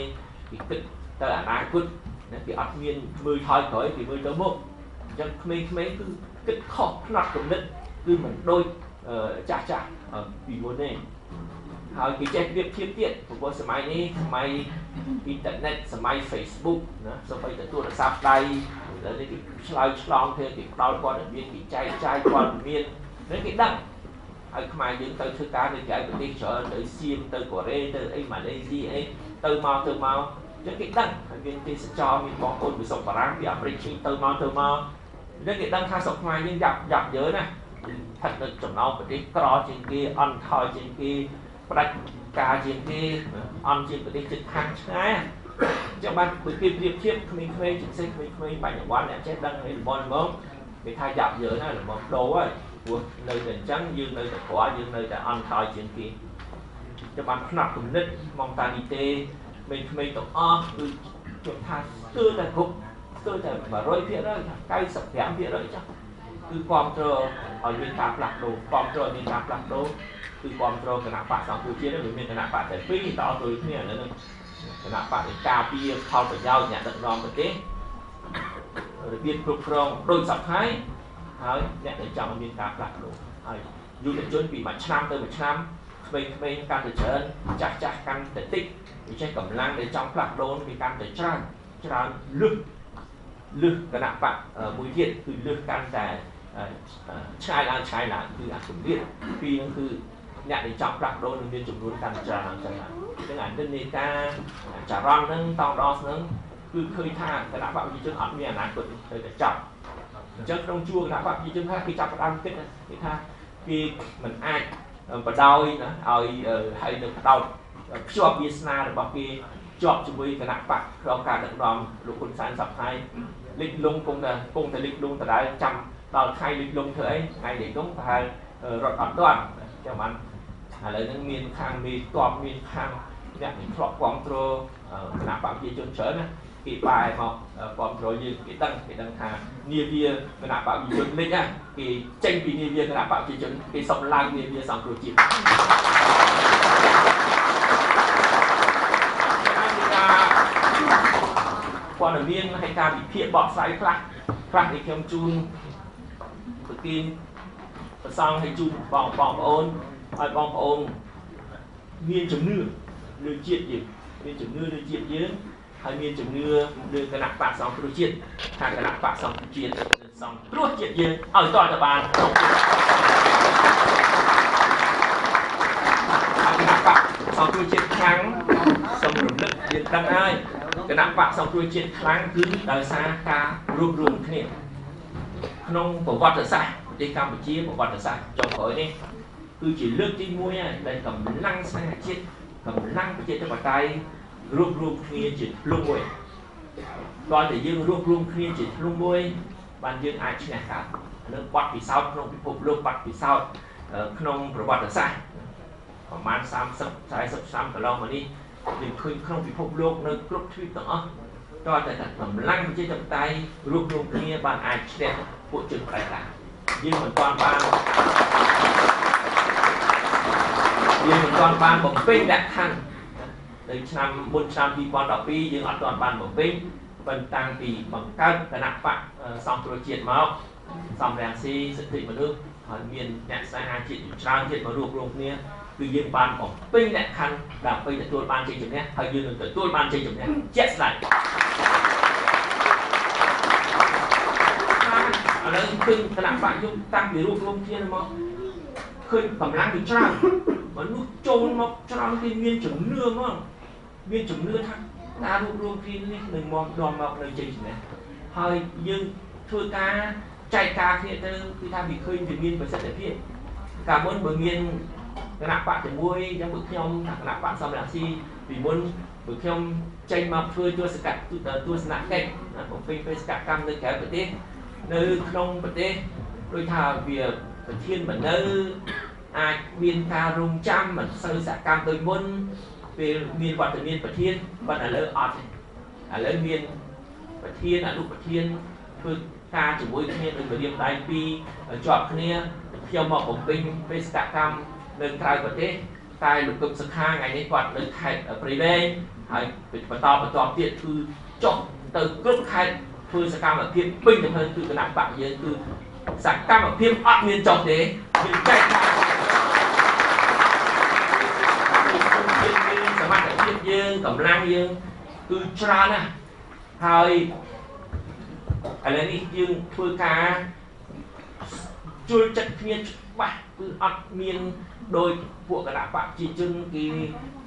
គេគិតទៅអនាគតគេអត់មានមើលថយក្រោយគេមើលទៅមុខអញ្ចឹងក្មេងៗគឺគិតខុសផ្នត់គំនិតគឺមិនដូចចាស់ពីមុនទេហើយគេចេះប្រៀបធៀបទៀតព្រោះសម័យនេះសម័យអ៊ីនធឺណិតសម័យ Facebook ណាសូម្បីតែទូរស័ព្ទដៃឥឡូវនេះគេឆ្លើយឆ្លងគ្នាគេផ្ដល់ព័ត៌មានគេចែកចាយព័ត៌មាននេះគេដឹងហើយខ្មែរយើងទៅធ្វើការនៅក្រៅប្រទេសច្រើនទៅសៀមទៅកូរ៉េទៅអីម៉ាឡេស៊ីអីទៅមកអញ្ចឹងគេដឹងហើយមានទេសចរមានបងប្អូនពីស្រុកបារាំងពីអាមេរិកទៅមកអញ្ចឹងគេដឹងថាស្រុកខ្មែរយើងយ៉ាប់យើណាស្ថិតនៅចំណោមប្រទេសក្រជាងគេអន់ថយជាងគេផ្ដាច់ការជាងគេអន់ជាងប្រទេសជិតខាងឆ្ងាយចាំបានពីគេប្រៀបធៀបក្មេងៗជាពិសេសក្មេងៗបញ្ញវន្តអ្នកចេះដឹងឲ្យល្មមគេថាយ៉ាប់យើណាល្មមដូរហើយព្រោះនៅតែអញ្ចឹងយើងនៅតែក្រយើងនៅតែអន់ថយជាងគេចាំបានផ្នែកគំនិតមកតានីទេក្មេងៗទាំងអស់គឺខ្ញុំថាស្ទើរតែគ្រប់ស្ទើរតែ 100% 95% ចាស់គឺគ្រប់គ្រងឲ្យមានការផ្លាស់ប្ដូរគ្រប់គ្រងមានការផ្លាស់ប្ដូរគឺគ្រប់គ្រងគណៈបកសង្គ្រោះជាតិនេះមានគណៈបកតែ2តទៅគ្នាឥឡូវនេះគណៈបកឯការពារផលប្រយោជន៍អ្នកដឹកនាំប្រទេសរបៀបគ្រប់គ្រងដោយសពហើយហើយអ្នកដែលចង់មានការផ្លាស់ប្ដូរហើយយុវជនពីមួយឆ្នាំទៅមួយឆ្នាំក្មេងៗកាន់តែច្រើនចាស់កាន់តែតិចវាចេះកម្លាំងដែលចង់ផ្លាស់ប្ដូរវាកាន់តែច្រើនលឹះគណៈបកមួយទៀតគឺលឹះកាន់តែឆ្ងាយឡើងគឺអាគម្រាមពីរហ្នឹងគឺអ្នកដែលចង់ផ្លាស់ប្ដូរនឹងមានចំនួនកាន់តែច្រើនអញ្ចឹងអានិន្នាការចរន្តហ្នឹងតដល់ហ្នឹងគឺឃើញថាគណៈបកប្រជាជនអត់មានអនាគតទៅតែចាប់អញ្ចឹងក្នុងជួរគណៈបកប្រជាជនថាគេចាប់ផ្ដើមគិតគេថាគេមិនអាចបដោយណាឲ្យហើយនឹងបដោតភ្ជាប់វាសនារបស់គេជាប់ជាមួយគណៈបកក្នុងការដឹកនាំលោកហ៊ុនសែនសប្តាហ៍លិចលងគង់តែលិចលងដដែលចាំដល់ថ្ងៃលិចលងធ្វើអីថ្ងៃលិចលងប្រហែលរត់អត់ទាន់ចាំបានឥឡូវហ្នឹងមានខាងមេតបមានខាងអ្នកដែលធ្លាប់គ្រប់គ្រងគណៈបកប្រជាជនច្រើនណាគេបែរមកគ្រប់គ្រងយើងគេដឹងថានាវាគណៈបកប្រជាជនលិចណាគេចេញពីនាវាគណៈបកប្រជាជនគេសុំឡើងនាវាសង្គ្រោះជាតិព័ត៌មានហើយការវិភាគបកស្រាយខ្លះនេះខ្ញុំជូនប្រទានប្រសងឲ្យជូនបងប្អូនឲ្យបងប្អូនមានជំនឿលើជាតិយើង ហើយមានជំនឿលើគណៈបកសង្គ្រោះជាតិថាគណៈបកសង្គ្រោះជាតិសង្គ្រោះជាតិយើងឲ្យតទៅបានក្នុងគណៈបកសង្គ្រោះជាតិខ្លាំងសំរំលឹកយើងដឹងហើយគណៈបកសង្គ្រោះជាតិខ្លាំងគឺដោយសារការរួបរวมគ្នាក្នុងប្រវត្តិសាស្ត្រប្រទេសកម្ពុជាប្រវត្តិសាស្ត្រចុងក្រោយនេះគឺជាលើកទី1ហើយដែលកម្លាំងស្នេហាជាតិកម្លាំងប្រជាធិបតេយ្យរួបរวมគ្នាជាធ្លុងមួយដល់តែយើងរួបរวมគ្នាជាធ្លុងមួយបានយើងអាចឈ្នះកើតនឹងបទពិសោធន៍ក្នុងពិភពលោកបទពិសោធន៍ក្នុងប្រវត្តិសាស្ត្រប្រហែល30 40ឆ្នាំកន្លងមកនេះយើងឃើញក្នុងពិភពលោកនៅគ្រប់ទ្វីបទាំងអស់តើតែកម្លាំងប្រជាធិបតេយ្យរួបរวมគ្នាបានអាចឈ្នះពួកជនផ្ដាច់ការយើងមិនទាន់បានបំពេញលក្ខខណ្ឌនៅឆ្នាំមុនឆ្នាំ2012យើងអត់ទាន់បានបំពេញប៉ុន្តែតាំងពីបង្កើតគណៈបកសង្គ្រោះជាតិមកសំរងស៊ីសិទ្ធិមនុស្សហើយមានអ្នកស្នេហាជាតិច្រើនទៀតមករួបរวมគ្នាគឺយើងបានបំពេញលក្ខខណ្ឌដើម្បីទទួលបានជ័យជំនះហើយយើងនឹងទទួលបានជ័យជំនះជាក់ស្ដែងឥឡូវឃើញគណៈបកយើងតាំងពីរួបរวมគ្នាមកឃើញកម្លាំងវាច្រើនមនុស្សចូលមកច្រើនគេមានជំនឿមកមានជំនឿថាការរួបរวมគ្នានេះនឹងមកដល់មកនៅជ័យជំនះហើយយើងធ្វើការចែកការគ្នាទៅគឺថាវាឃើញវាមានប្រសិទ្ធភាពកាលមុនបើមានគណៈបកជាមួយអញ្ចឹងបើខ្ញុំថាគណៈបកសំរងស៊ីពីមុនបើខ្ញុំចេញមកធ្វើទស្សនកិច្ចបំពេញបេសកកម្មនៅក្រៅប្រទេសនៅក្នុងប្រទេសដូចថាវាប្រធានមិននៅអាចមានការរងចាំមិនសូវសកម្មដូចមុនពេលមានវត្តមានប្រធានប៉ុន្តែឥឡូវអត់ទេឥឡូវមានប្រធានអនុប្រធានធ្វើការជាមួយគ្នាដោយរៀបដៃពីរជាប់គ្នាខ្ញុំមកបំពេញបេសកកម្មនៅក្រៅប្រទេសតែលោកគឹមសុខាថ្ងៃនេះគាត់នៅខេត្តព្រៃវែងហើយបន្តទៀតគឺចុះទៅគ្រប់ខេត្តធ្វើសកម្មភាពពេញទៅហើយគឺគណៈបកយើងគឺសកម្មភាពអត់មានចុះទេយើងចែកថាសមត្ថភាពយើងកម្លាំងយើងគឺច្រើនណាស់ហើយឥឡូវនេះយើងធ្វើការជួលចិត្តគ្នាច្បាស់គឺអត់មានដោយពួកគណៈបកប្រជាជនគេ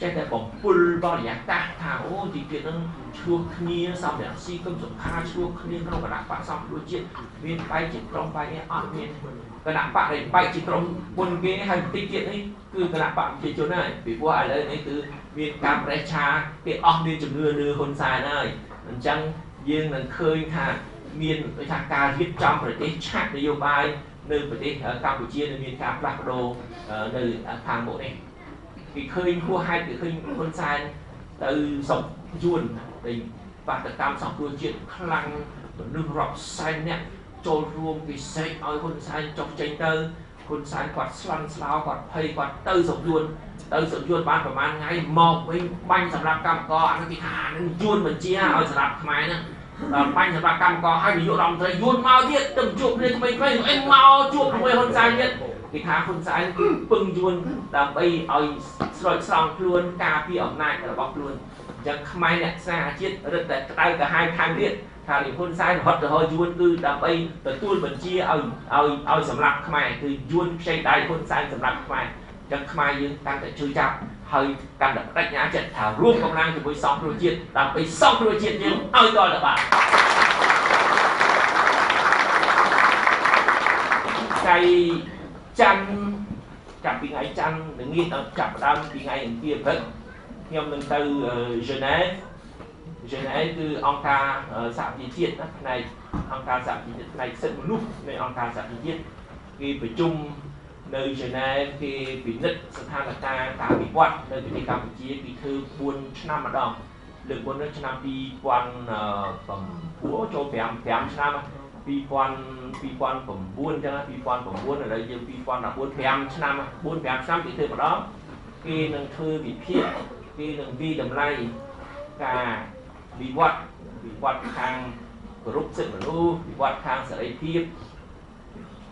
ចេះតែបំពុលបរិយាកាសថាអូទីទៀតនឹងឆ្លោះគ្នាសំរងស៊ីគឹមសុខាឆ្លោះគ្នាក្នុងគណៈបកសង្គ្រោះជាតិមានបែកជាក្រុមបែកនេះអត់មានគណៈបកដែលបែកជាក្រុមពុនគេហើយបន្តិចទៀតនេះគឺគណៈបកប្រជាជនហើយពីព្រោះឥឡូវនេះគឺមានការប្រេះឆាគេអស់មានជំនឿលើហ៊ុនសែនហើយអញ្ចឹងយើងនឹងឃើញថាមានដូចថាការរៀបចំប្រទេសឆាកនយោបាយនៅប្រទេសកម្ពុជានឹងមានការផ្លាស់ប្ដូរនៅខាងមុខនេះគេឃើញហួសហេតុគេឃើញហ៊ុនសែនទៅសុំយួនដែលបាតកម្មសង្គ្រោះជាតិខ្លាំងមនុស្សរាប់សែនអ្នកចូលរួមពិសេសឲ្យហ៊ុនសែនចុះចេញទៅហ៊ុនសែនគាត់ស្លន់ស្លោគាត់ភ័យគាត់ទៅសុំយួនបានប្រហែលថ្ងៃមកវិញបាញ់សម្រាប់កម្មករអានោះគេថានឹងយួនបញ្ជាឲ្យសម្រាប់ខ្មែរហ្នឹងដល់បាញ់សម្រាប់កម្មករឲ្យនាយករដ្ឋមន្ត្រីយួនមកទៀតទៅជួបគ្នាថ្មីៗអីមកជួបជាមួយហ៊ុនសែនទៀតគេថាហ៊ុនសែនគឺពឹងយួនដើម្បីឲ្យស្រោចស្រង់ខ្លួនការពារអំណាចរបស់ខ្លួនអញ្ចឹងខ្មែរអ្នកស្នេហាជាតិរឹតតែក្តៅកាហាយខាងទៀតថាហ៊ុនសែនរហូតទៅយួនគឺដើម្បីទទួលបញ្ជាឲ្យសម្រាប់ខ្មែរគឺយួនខ្ចីដៃហ៊ុនសែនសម្រាប់ខ្មែរអញ្ចឹងខ្មែរយើងកាន់តែជួយចាប់ហើយកាន់តែបដិញ្ញាចិត្តថារួមកម្លាំងជាមួយសង្គ្រោះជាតិដើម្បីសង្គ្រោះជាតិយើងឲ្យដល់ទៅបានថ្ងៃច័ន្ទចាប់ពីថ្ងៃច័ន្ទល្ងាចដល់ចាប់ដើមពីថ្ងៃអង្គារព្រឹកខ្ញុំនឹងទៅហ្សឺណែវគឺអង្គការសហប្រជាជាតិណាផ្នែកអង្គការសហប្រជាជាតិផ្នែកសិទ្ធិមនុស្សនៃអង្គការសហប្រជាជាតិគេប្រជុំនៅហ្សឺណែវគេពិនិត្យស្ថានភាពការវិវត្តនៅប្រទេសកម្ពុជាគេធ្វើ4ឆ្នាំម្ដងលើកមុននៅឆ្នាំ2009ចូល5ឆ្នាំ2009អញ្ចឹង2009ឥឡូវយើង2014 5ឆ្នាំ4-5ឆ្នាំគេធ្វើម្ដងគេនឹងធ្វើវិភាគគេនឹងវិតម្លៃការវិវត្តខាងគោរពសិទ្ធិមនុស្សវិវត្តខាងសេរីភាព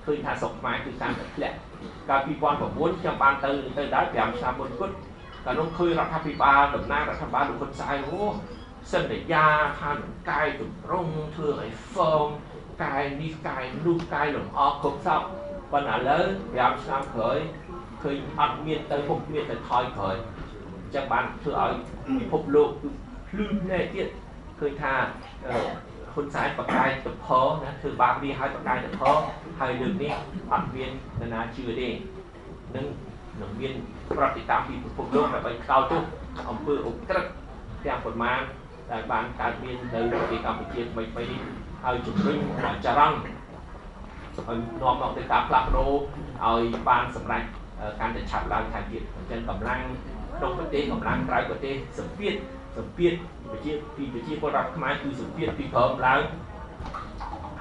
ឃើញថាស្រុកខ្មែរគឺកាន់តែធ្លាក់កាល2009ខ្ញុំបានទៅដល់5ឆ្នាំមុនគត់កាលនោះឃើញរដ្ឋាភិបាលតំណាងរដ្ឋាភិបាលលោកហ៊ុនសែនអូ សន្យាថានឹងកាយតម្រង់ធ្វើឲ្យហ្វមកាយនេះកាយនោះកាយលំអគ្រប់សពប៉ុន្តែឥឡូវ5 ឆ្នាំក្រោយឃើញអត់មានទៅពុកមានទៅថយក្រោយចឹងបានធ្វើឲ្យពិភពលោកភ្លឺណែទៀតឃើញថាហ៊ុនសែនបកកាយទៅផលណាធ្វើបាបវាឲ្យបកកាយទៅផលហើយលើកនេះអត់មាននរណាជឿទេនឹងមានប្រតិកម្មពីពិភពលោកដើម្បីកោតទោសអំពើអុកក្រិតទាំងប៉ុន្មានដែលបានកើតមាននៅប្រទេសកម្ពុជាថ្មីៗនេះហើយជំរុញចរន្តឲ្យនាំមកទៅការផ្លាស់ប្ដូរឲ្យបានសម្រេចកាន់តែឆាប់ឡើងថែមទៀតអញ្ចឹងកម្លាំងក្នុងប្រទេសកម្លាំងក្រៅប្រទេសសម្ពាធប្រជាពលរដ្ឋខ្មែរគឺសម្ពាធពីក្រោមឡើង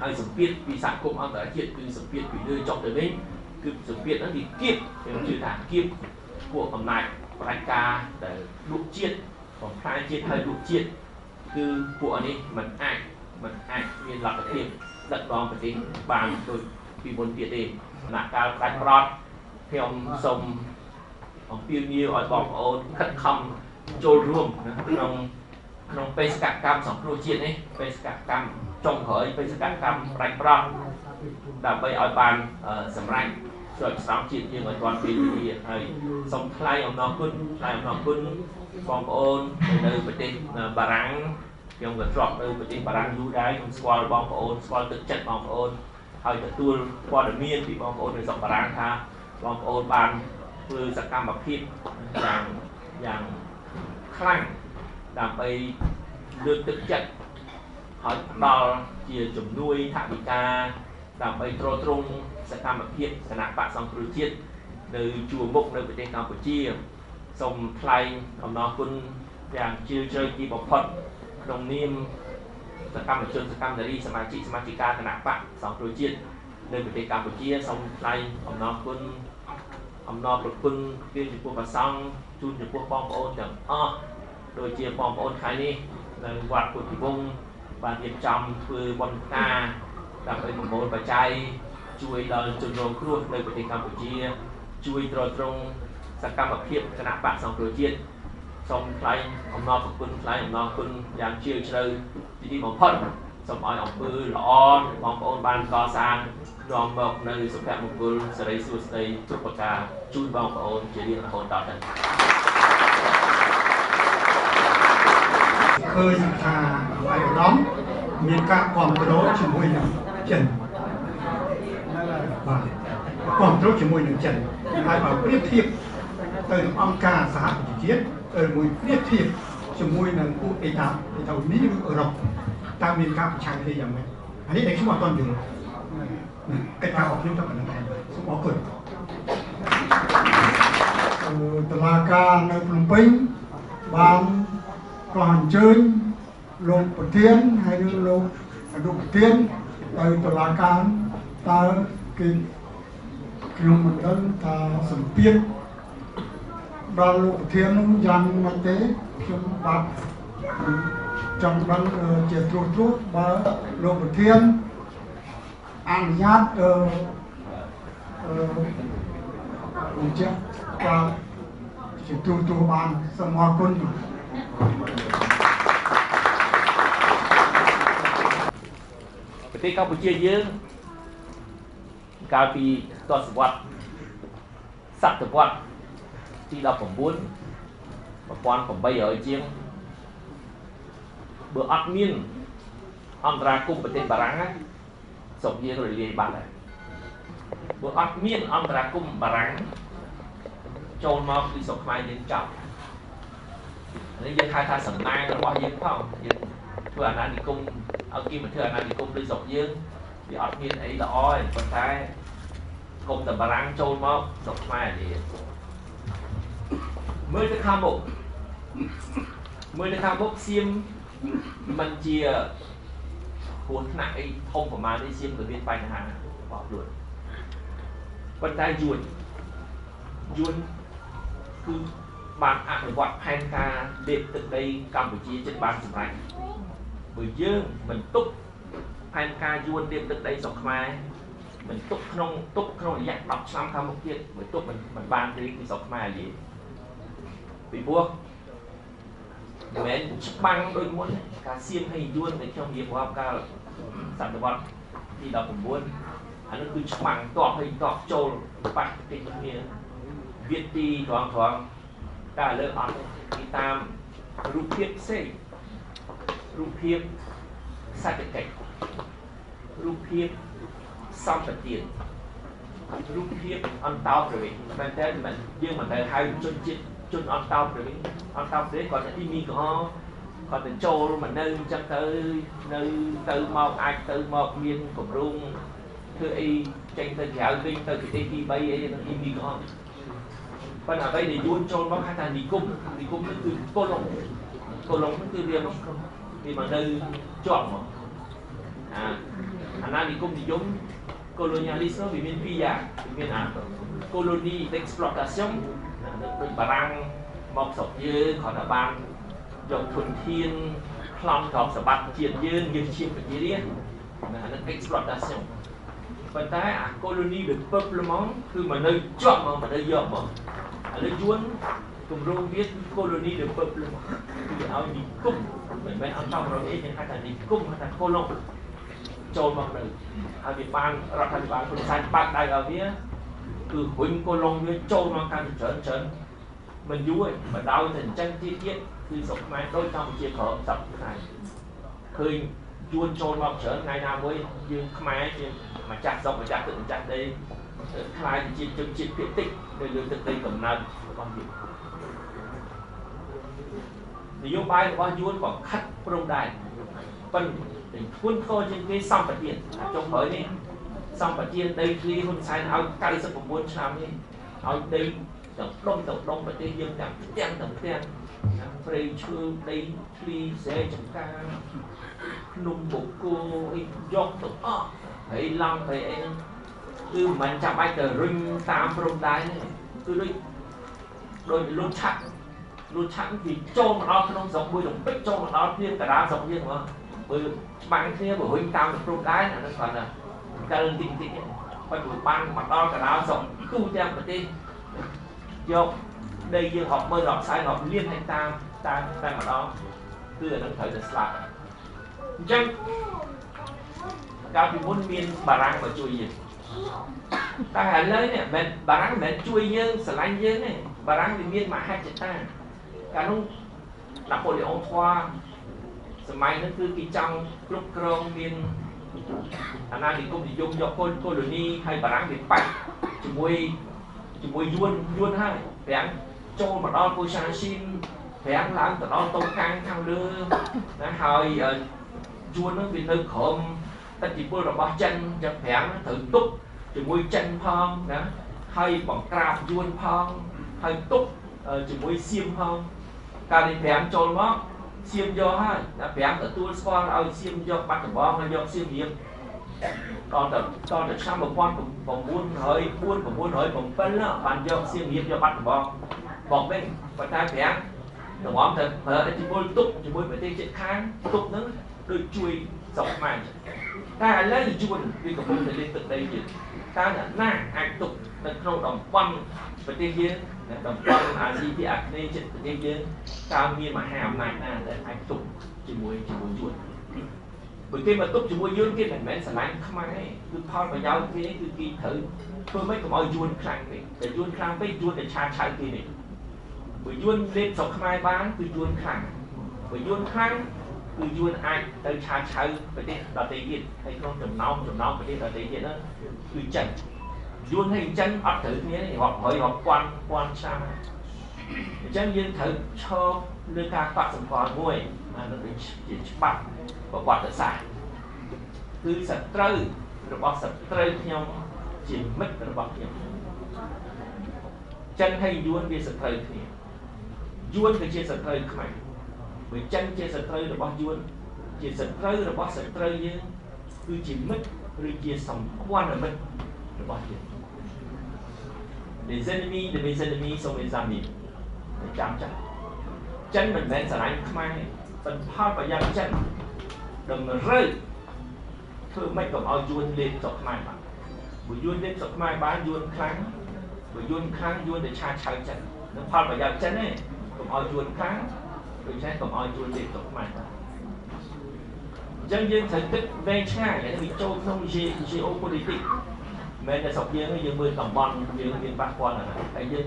ហើយសម្ពាធពីសហគមន៍អន្តរជាតិគឺសម្ពាធពីលើចុះទៅវិញគឺសម្ពាធហ្នឹងវាគៀបខ្ញុំជឿថាគៀបពួកអំណាចផ្ដាច់ការដែលលួចជាតិបំផ្លាញជាតិហើយលួចជាតិគឺពួកនេះมันអាចមានលទ្ធភាពដឹកនាំប្រទេសបានដូចពីមុនទៀតទេគណៈការផ្ដាច់ប្រត់ខ្ញុំសូមអំពាវនាវឲ្យបងប្អូនខិតខំចូលរួមក្នុងបេសកកម្មសង្គ្រោះជាតិនេះបេសកកម្មចុងក្រោយបេសកកម្មផ្ដាច់ប្រត់ដើម្បីឲ្យបានសម្រេចជួយស្ដាប់ជាតិយើងឲ្យទាន់ពេលវេលាហើយសូមថ្លែងអំណរគុណបងប្អូននៅប្រទេសបារាំងខ្ញុំក៏ធ្លាប់នៅប្រទេសបារាំងយូរដែរខ្ញុំស្គាល់បងប្អូនស្គាល់ទឹកចិត្តបងប្អូនហើយទទួលព័ត៌មានពីបងប្អូននៅស្រុកបារាំងថាបងប្អូនបានធ្វើសកម្មភាពយ៉ាងខ្លាំងដើម្បីលើកទឹកចិត្តឲ្យផ្ដល់ជាជំនួយថវិកាដើម្បីទ្រទ្រង់សកម្មភាពគណៈបកសង្គ្រោះជាតិនៅជួរមុខនៅប្រទេសកម្ពុជាសូមថ្លែងអំណរគុណយ៉ាងជ្រាលជ្រៅទីបំផុតក្នុងនាមសកម្មជនសកម្មនារីសមាជិកាគណៈបកសង្គ្រោះជាតិនៅប្រទេសកម្ពុជាសូមថ្លែងអំណរគុណពីចំពោះព្រះសង្ឃជូនចំពោះបងប្អូនទាំងអស់ដូចជាបងប្អូនថ្ងៃនេះនៅវត្តពុទ្ធិវង្សបានរៀបចំធ្វើបុណ្យផ្កាដើម្បីប្រមូលបច្ច័យជួយដល់ជនរងគ្រោះនៅប្រទេសកម្ពុជាជួយទ្រទ្រង់សកម្មភាពគណៈបកសង្គ្រោះជាតិសូមថ្លែងអំណរគុណយ៉ាងជ្រាលជ្រៅទីបំផុតសូមឲ្យអំពើល្អបងប្អូនបានកសាងនាំមកនៅសុភមង្គលសិរីសួស្តីគ្រប់ប្រការជូនបងប្អូនជារៀងរហូតដល់ទៅឃើញថាអាយដាមមានការគ្រប់គ្រងជាមួយនឹងចិនបាទគ្រប់គ្រងជាមួយនឹងចិនហើយបើប្រៀបធៀបទៅនឹងអង្គការសហប្រជាជាតិមួយប្រៀបធៀបជាមួយនឹងពួកអេតានេះឬអឺរ៉ុបតើមានការប្រឆាំងគ្នាយ៉ាងម៉េចអានេះដែលខ្ញុំអត់ទាន់យល់កិច្ចការរបស់ខ្ញុំទៅប៉ុណ្ណឹងដែរសូមអរគុណតុលាការនៅភ្នំពេញបានក៏អញ្ជើញលោកប្រធានហើយនិងលោកអនុប្រធានទៅតុលាការតើគេខ្ញុំមិនដឹងថាសម្ពាធដល់លោកប្រធាននោះយ៉ាងម៉េចទេខ្ញុំបាទចង់ដឹងជាត្រួសបើលោកប្រធានអនុញ្ញាតបញ្ជាក់ការជាទូបានសូមអរគុណប្រទេសកម្ពុជាយើងកាលពីទសវត្សទី19 1800ជាងបើអត់មានអន្តរាគមន៍ប្រទេសបារាំងស្រុកយើងរលាយបាត់ហើយបើអត់មានអន្តរាគមន៍បារាំងចូលមកពីស្រុកខ្មែរយើងចប់នេះយើងហៅថាសំណាងរបស់យើងផងយើងធ្វើអាណានិគមឲ្យគេមកធ្វើអាណានិគមដូចស្រុកយើងវាអត់មានអីល្អទេប៉ុន្តែគុំតែបារាំងចូលមកស្រុកខ្មែរនេះមើលទៅខាងមុខសៀមមិនជាគ្រោះថ្នាក់អីធំប្រមាណនេះសៀមក៏មានបញ្ហារបស់ខ្លួនប៉ុន្តែយួនគឺបានអនុវត្តផែនការលេបទឹកដីកម្ពុជាជិតបានសម្រេចបើយើងមិនទុកផែនការយួនលេបទឹកដីស្រុកខ្មែរមិនទុកក្នុងរយៈ10ឆ្នាំខាងមុខទៀតបើទុកមិនបានទេពីស្រុកខ្មែរនិយាយពីព្រោះ men băng đôi muốn cả xiêm hay yuan để trong việc của cả sản vật thì đọc cũng muốn anh nó cứ bằng tọt hay tọt trâu bạc cái kia viết đi thoáng thoáng cả lỡ ăn đi tam rụp hiếp xây rụp hiếp sát cái cảnh rụp hiếp xong thật tiền rụp hiếp ăn tao rồi mình thế mình nhưng mà tại hai chân chết chân ăn tao đấy còn cái mi của họ cònเป็นโจมันนึงจังទៅមកអាចទៅមកមានគម្រោងធ្វើអីចេញទៅក្រៅវិញទៅប្រទេសទី3អីនឹងអ៊ីមីក្រប៉ុន្តែអ្វីដែលយួនចូលមកហៅថានិគមនេះគឺកូឡុងនោះគឺវាមកនៅជាប់មកអាណានិគមនិយម colonialisme វាមានពីរយ៉ាងមានអា colonie d'exploitation ដូចបារាំងមកស្រុកយើងគាត់ថាបានយកធនធានប្លន់ក្រមសម្បត្តិជាតិយើងជាប្រជារាស្ត្រអានឹង exploitation ប៉ុន្តែអា colonie de peuplement គឺមកនៅជាប់មកនៅយកមកឥឡូវយួនគម្រោងវា colonie de peuplement គឺឲ្យនិគមមិនមែនអត់តាមរយយើងហៅថានិគមហៅថា colon ចូលមកនៅហើយវាបានរដ្ឋាភិបាលហ៊ុនសែនបាក់ដៃឲ្យវាគឺរុញ colon វាចូលមកកាន់ច្រើនមិនយូរទេបើដោយតែអញ្ចឹងទៀតគឺស្រុកខ្មែរដូចកម្ពុជាក្រមសពថ្ងៃឃើញយួនចូលមកច្រើនថ្ងៃណាមួយយើងខ្មែរជាម្ចាស់ស្រុកម្ចាស់ទឹកម្ចាស់ដីខ្លាយជាជនជាតិភាគតិចនៅលើទឹកដីកំណើតរបស់យើងនយោបាយរបស់យួនក៏ខិតព្រំដែនប៉ុន្តែធ្ងន់ធ្ងរជាងគេសម្បទានចុងក្រោយនេះសម្បទានដីធ្លីហ៊ុនសែនឲ្យ99ឆ្នាំនេះឲ្យដីទាំងដុំប្រទេសយើងទាំងព្រៃឈើដីធ្លីស្រែចម្ការភ្នំបូកគោអីយកទៅអស់ហើយឡង់ទៅអីហ្នឹងគឺមិនមែនចាំបាច់ទៅរុញតាមព្រំដែនទេគឺដូចលូតឆាក់ពីចូលមកដល់ក្នុងស្រុកមួយរំពេចចូលមកដល់ព្រៀងតារាស្រុកយើងហ្មងបើច្បាំងគ្នាបើរុញតាមព្រំដែនអាហ្នឹងគាត់ថាកើតិចប៉ុន្តែបានមកដល់តារាស្រុកទូទាំងប្រទេសយកដីយើងហប់មើលរាប់សែនរាប់លានហិកតាតែម្ដងគឺអានឹងត្រូវតែស្លាប់អញ្ចឹងកាលពីមុនមានបារាំងមកជួយយើងតែឥឡូវនេះមិនបារាំងមិនជួយយើងស្រឡាញ់យើងទេបារាំងវាមានមហិច្ឆតាកាលនោះណាប៉ូឡេអុងថ្វាសម័យនោះគឺគេចង់គ្រប់គ្រងមានអាណានិគមនិយមយកកូឡូនីហើយបារាំងវាបាច់ជាមួយយួនហើយប្រាំងចូលមកដល់ពូសាស៊ីនប្រាំងឡើងទៅដល់តូកាំងខាងលើណាហើយយួននោះវានៅក្រោមឥទ្ធិពលរបស់ចិនចឹងប្រាំងត្រូវទប់ជាមួយចិនផងណាហើយបង្ក្រាបយួនផងហើយទប់ជាមួយសៀមផងកាលនេះប្រាំងចូលមកសៀមយកហើយណាប្រាំងទទួលស្គាល់ឲ្យសៀមយកបាត់ដំបងហើយយកសៀមរៀបដល់ទៅឆ្នាំ1904 បានយកសៀមរាបយកបាត់ដំបងបងវិញប៉ុន្តែប្រាំងតំងទៅប្រើឥទ្ធិពលទុកជាមួយប្រទេសជិតខាងទុកហ្នឹងដូចជួយស្រុកខ្មែរតែឥឡូវយួនវាកំពុងតែលេបទឹកដីយើងតើអ្នកណាអាចទុកនៅក្នុងតំបន់ប្រទេសយើងតំបន់អាស៊ីភាគអាគ្នេយ៍ជិតប្រទេសយើងតើមានមហាអំណាចណាដែលអាចទុកជាមួយយួនបើគេមកទុកជាមួយយួនគេមិនមែនស្រឡាញ់ខ្មែរទេគឺផលប្រយោជន៍គេគឺគេត្រូវធ្វើម៉េចកុំឲ្យយួនខ្លាំងពេកតែយួនខ្លាំងពេកយួនតែឆាឆៅគេនេះបើយួនលេបស្រុកខ្មែរបានគឺយួនខ្លាំងបើយួនខ្លាំងគឺយួនអាចទៅឆាឆៅប្រទេសដទៃទៀតហើយក្នុងចំណោមប្រទេសដទៃទៀតហ្នឹងគឺចិនយួនហើយចិនអត់ត្រូវគ្នាទេរាប់ពាន់ឆ្នាំអញ្ចឹងយើងត្រូវឈរលើការកត់សម្គាល់មួយអានោះជាច្បាប់ប្រវត្តិសាស្ត្រគឺសត្រូវរបស់សត្រូវខ្ញុំជាមិត្តរបស់ខ្ញុំចិនហើយយួនវាសត្រូវគ្នាយួនគឺជាសត្រូវខ្មែរបើចិនជាសត្រូវរបស់យួនជាសត្រូវរបស់សត្រូវយើងគឺជាមិត្តឬជាសម្ព័ន្ធមិត្តរបស់យើង Les ennemis de mes ennemis sont mes amis ចាំចាស់ចិនមិនមែនស្រឡាញ់ខ្មែរប៉ុន្តែផលប្រយោជន៍ចិនតម្រូវធ្វើម៉េចកុំឲ្យយួនលេបស្រុកខ្មែរបានបើយួនលេបស្រុកខ្មែរបានយួនខ្លាំងបើយួនខ្លាំងយួនទៅឆាឆៅចិននឹងផលប្រយោជន៍ចិនទេកុំឲ្យយួនខ្លាំង ដូច្នេះកុំឲ្យជួនលេបទុកខ្មែរអញ្ចឹងយើងត្រូវគិតវែងឆ្ងាយវាចូលក្នុង geopolitics មិនតែស្រុកយើងយើងមើលតំបន់យើងមានប៉ះពាល់ណាហើយយើង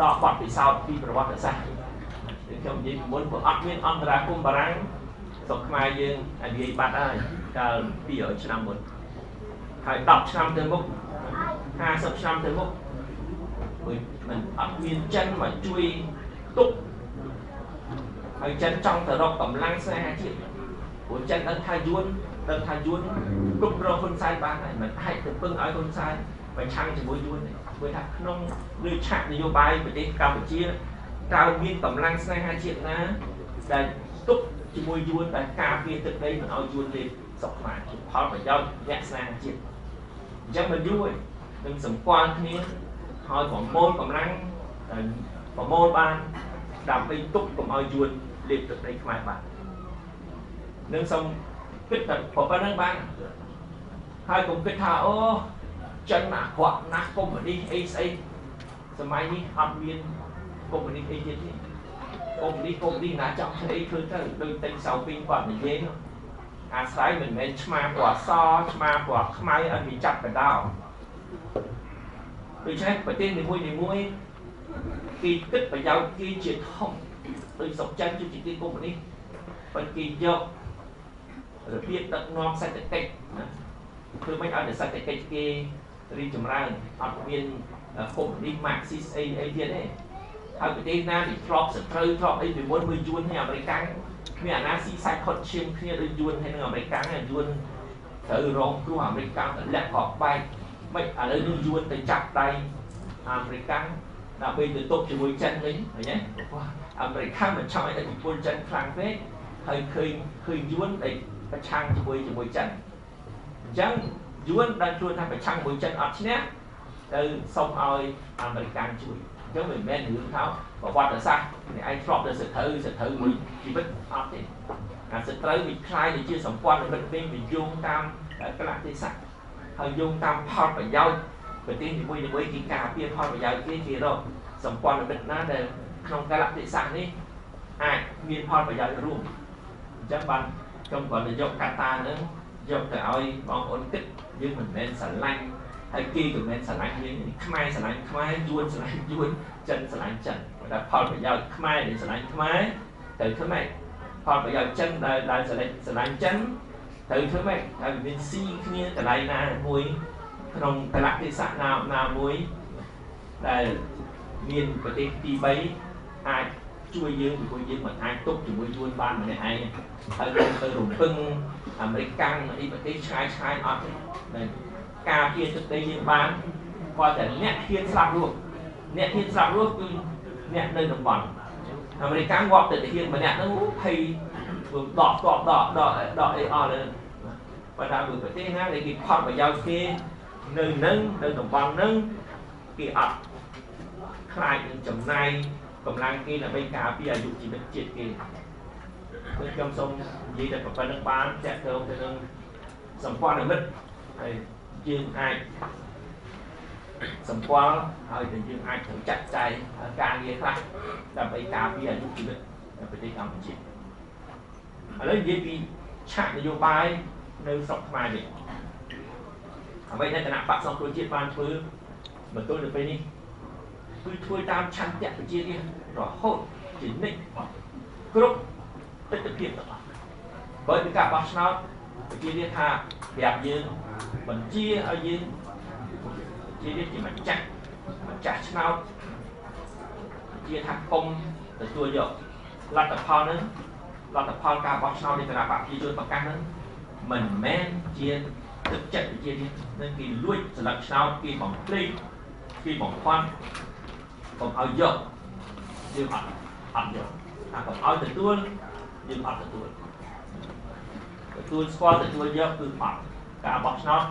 ដកបទពិសោធន៍ពីប្រវត្តិសាស្ត្រខ្ញុំនិយាយមុនព្រោះអត់មានអន្តរាគមបារាំងស្រុកខ្មែរយើងអានិយាយបាត់ហើយកាល200ឆ្នាំមុនហើយ10ឆ្នាំទៅមុខ50ឆ្នាំទៅមុខមិនអត់មានចិនមកជួយទប់ហើយចិនចង់ទៅរកកម្លាំងស្នេហាជាតិព្រោះចិនដឹងថាយួនគ្រប់គ្រងហ៊ុនសែនបានហើយមិនអាចទៅពឹងឲ្យហ៊ុនសែនប្រឆាំងជាមួយយួនទេព្រោះថាក្នុងលើឆាកនយោបាយប្រទេសកម្ពុជាតើមានកម្លាំងស្នេហាជាតិណាដែលទប់ជាមួយយួនតែការពារទឹកដីមិនឲ្យយួនលេបស្រុកខ្មែរជាផលប្រយោជន៍អ្នកស្នេហាជាតិអញ្ចឹងមិនយូរទេនឹងសម្គាល់គ្នាហើយប្រមូលកម្លាំងប្រមូលបានដើម្បីទប់កុំឲ្យយួនលេបទឹកដីខ្មែរបាននឹងសូមគិតតែប៉ុណ្្នឹងបានហើយកុំគិតថាអូចិនអាក្រក់ណាស់កុម្មុយនីសអីស្អីសម័យនេះអត់មានកុម្មុយនីសអីទៀតទេកុម្មុយនីសណាចង់ធ្វើអីធ្វើទៅដូចតែសៅពីងគាត់និយាយអាស្រ័យមិនមែនឆ្មាពណ៌សឆ្មាពណ៌ខ្មៅឲ្យវាចាប់បដោដូច្នេះប្រទេសនីមួយគេគិតប្រយោជន៍គេជាធំដោយស្រុកចិនជាទីកុម្មុយនីសប៉ុន្តែគេយករបៀបដឹកនាំសេដ្ឋកិច្ចណាគឺមិនឲ្យតែសេដ្ឋកិច្ចគេរីកចម្រើនអត់មានកុម្មុយនីសម៉ាក់ស៊ីសអីទៀតទេហើយប្រទេសណាដែលធ្លាប់សត្រូវធ្លាប់អីពីមុនមួយយួនហើយអាមេរិកមានអាណាស៊ីសាច់ខុតឈាមគ្នាដូចយួនហើយនឹងអាមេរិកយួនត្រូវរងគ្រោះអាមេរិកទម្លាក់កកបែកមិនឥឡូវនេះយួនទៅចាប់ដៃអាមេរិកដើម្បីទៅទប់ជាមួយចិនវិញឃើញទេអាមេរិកមិនចង់ឲ្យឥទ្ធិពលចិនខ្លាំងពេកហើយឃើញយួនដែលប្រឆាំងជាមួយចិនអញ្ចឹងយួនដែលខ្លួនថាប្រឆាំងជាមួយចិនអត់ឈ្នះទៅសុំឲ្យអាមេរិកជួយអញ្ចឹងមិនមែនរឿងថាប្រវត្តិសាស្ត្រអ្នកឯងធ្លាប់ទៅសត្រូវមួយជីវិតអត់ទេអាសត្រូវវាคล้ายទៅជាសម្ព័ន្ធមិត្តវិញវាយោងតាមកលៈទេសៈហើយយោងតាមផលប្រយោជន៍ប្រទេសនីមួយគេការពារផលប្រយោជន៍គេរកសម្ព័ន្ធមិត្តណាដែលក្នុងកលៈទេសៈនេះអាចមានផលប្រយោជន៍រួមអញ្ចឹងបានខ្ញុំគាត់ទៅយកកត្តាហ្នឹងយកទៅឲ្យបងប្អូនគិតយើងមិនមែនស្រឡាញ់ហើយគេក៏មិនស្រឡាញ់យើងខ្មែរស្រឡាញ់ខ្មែរយួនស្រឡាញ់យួនចិនស្រឡាញ់ចិនតែផលប្រយោជន៍ខ្មែរដែលស្រឡាញ់ខ្មែរត្រូវធ្វើម៉េចផលប្រយោជន៍ចិនដែលស្រឡាញ់ចិនត្រូវធ្វើម៉េចហើយមានស៊ីគ្នាកន្លែងណាមួយក្នុងកលៈទេសៈណាមួយដែលមានប្រទេសទី3អាចជួយយើងពីព្រោះយើងមិនអាចទប់ជាមួយយួនបានម្នាក់ឯងហើយទៅរំពឹងអាមេរិកកាំងអីប្រទេសឆ្ងាយអត់ទេការពារទឹកដីយើងបានគាត់តែអ្នកហ៊ានស្លាប់រស់គឺអ្នកនៅតំបន់អាមេរិកកាំងងាប់ទៅហ៊ានម្នាក់ហ្នឹងភ័យដកអីអស់លើបើថាប្រទេសណាដែលគេខត់ប្រយោជន៍គេនៅតំបន់ហ្នឹងគេអត់ខ្លាចនឹងចំណាយកម្លាំងគេដើម្បីការពារអាយុជីវិតជាតិគេខ្ញុំសូមនិយាយតែប៉ុណ្្នឹងបានចាក់ទៅនឹងសម្ព័ន្ធមិត្តហើយយើងអាចសម្គាល់ហើយតែយើងអាចត្រូវចាត់ចែងការងារខ្លះដើម្បីការពារអាយុជីវិតនៅប្រទេសកម្ពុជាឥឡូវនិយាយពីឆាកនយោបាយនៅស្រុកខ្មែរនេះអ្វីដែលគណៈបក្សសង្គ្រោះជាតិបានធ្វើមកទល់ទៅពេលនេះគឺធ្វើតាមឆន្ទៈប្រជារាស្ត្ររហូតជានិច្ចគ្រប់ទិដ្ឋភាពទាំងអស់បើពីការបោះឆ្នោតប្រជារាស្ត្រថាប្រាប់យើងបញ្ជាឲ្យយើងជារាស្ត្រជាម្ចាស់ឆ្នោតជាថាគុំទទួលយកលទ្ធផលហ្នឹងលទ្ធផលការបោះឆ្នោតនៃគណៈបកប្រជាជនប្រកាសហ្នឹងមិនមែនជាទឹកចិត្តប្រជារាស្ត្រនឹងគេលួចស្លឹកឆ្នោតគេបំភ្លេចគេបំផន់កុំឲ្យយកយើងអត់យកថាកុំឲ្យទទួលយើងអត់ទទួលស្គាល់ទទួលយកគឺអត់ការបោះឆ្នោត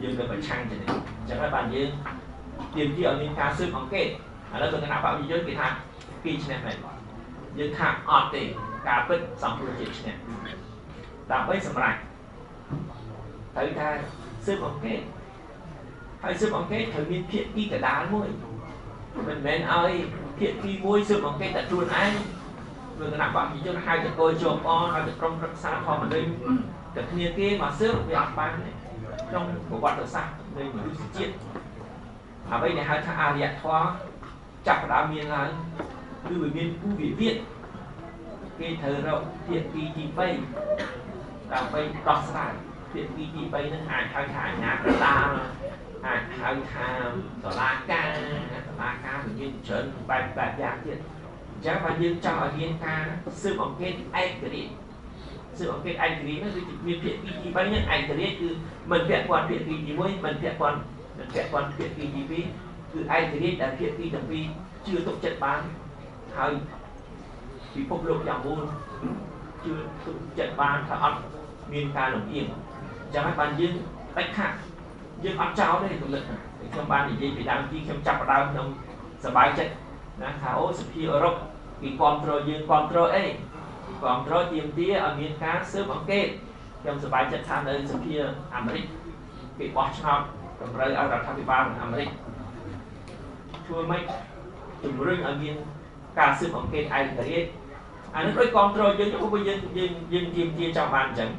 យើងទៅប្រឆាំងទៅនេះអញ្ចឹងហើយបានយើងទាមទារឲ្យមានការស៊ើបអង្កេតឥឡូវគណៈបព្វជិជនគេថាគេឈ្នះមែនយើងថាអត់ទេការពិតសង្គ្រោះជាតិឈ្នះដើម្បីសម្រេចត្រូវថាស៊ើបអង្កេតហើយស៊ើបអង្កេតត្រូវមានភាគីកដាលមួយមិនមែនឲ្យភាគីមួយស៊ើបអង្កេតតែខ្លួនឯង vừa cái nào bạn chỉ cho hai cái tôi chụp on hai cái trong rất xa thò mà đây cái kia kia mà xếp về ăn ban trong của bạn được sao đây mình cứ chuyện bây giờ hai thằng điện thoa chặt đá miên là từ miền khu vị viện cái thời rộng thiện kỳ chỉ bay là bay đọc sai thiện kỳ chỉ bay nó hai nhà ta hai tòa la ca tự nhiên trở bài giảng thiện chắc phải dương cho ở viên ca sư bằng kết anh cái gì sư bằng kết anh cái gì nó miền thiện kỳ chỉ bay những anh cái gìคือmình vẹn quan thiện kỳ chỉ mới mình vẹn quan thiện kỳ chỉ vìคือanh cái gì là thiện kỳ đồng vì chưa tục chất bánហើយពិភពលោកយ៉ាងមុនជឿទុកចិត្តបានថាអត់មានការលំអៀងចាំឲ្យបានយើងដាច់ខាត់យើងអត់ចោលទេគំនិតខ្ញុំបាននិយាយពីដើមទីខ្ញុំចាប់ផ្ដើមក្នុងសบายចិត្តណាថាអូសភាអឺរ៉ុបគេគ្រប់គ្រងយើងគ្រប់គ្រងអីគ្រប់គ្រងទាមទារឲ្យមានការស៊ើបអង្កេតខ្ញុំសบายចិត្តថានៅសភាអាមេរិកគេបោះឆ្នោតតម្រូវឲ្យរដ្ឋាភិបាលអាមេរិកធ្វើម៉េចជំរុញឲ្យមានការស៊ើបអង្កេតឯករាជ្យអានេះដូចគ្រប់គ្រងយើងយើងទាមទារចង់បានអញ្ចឹង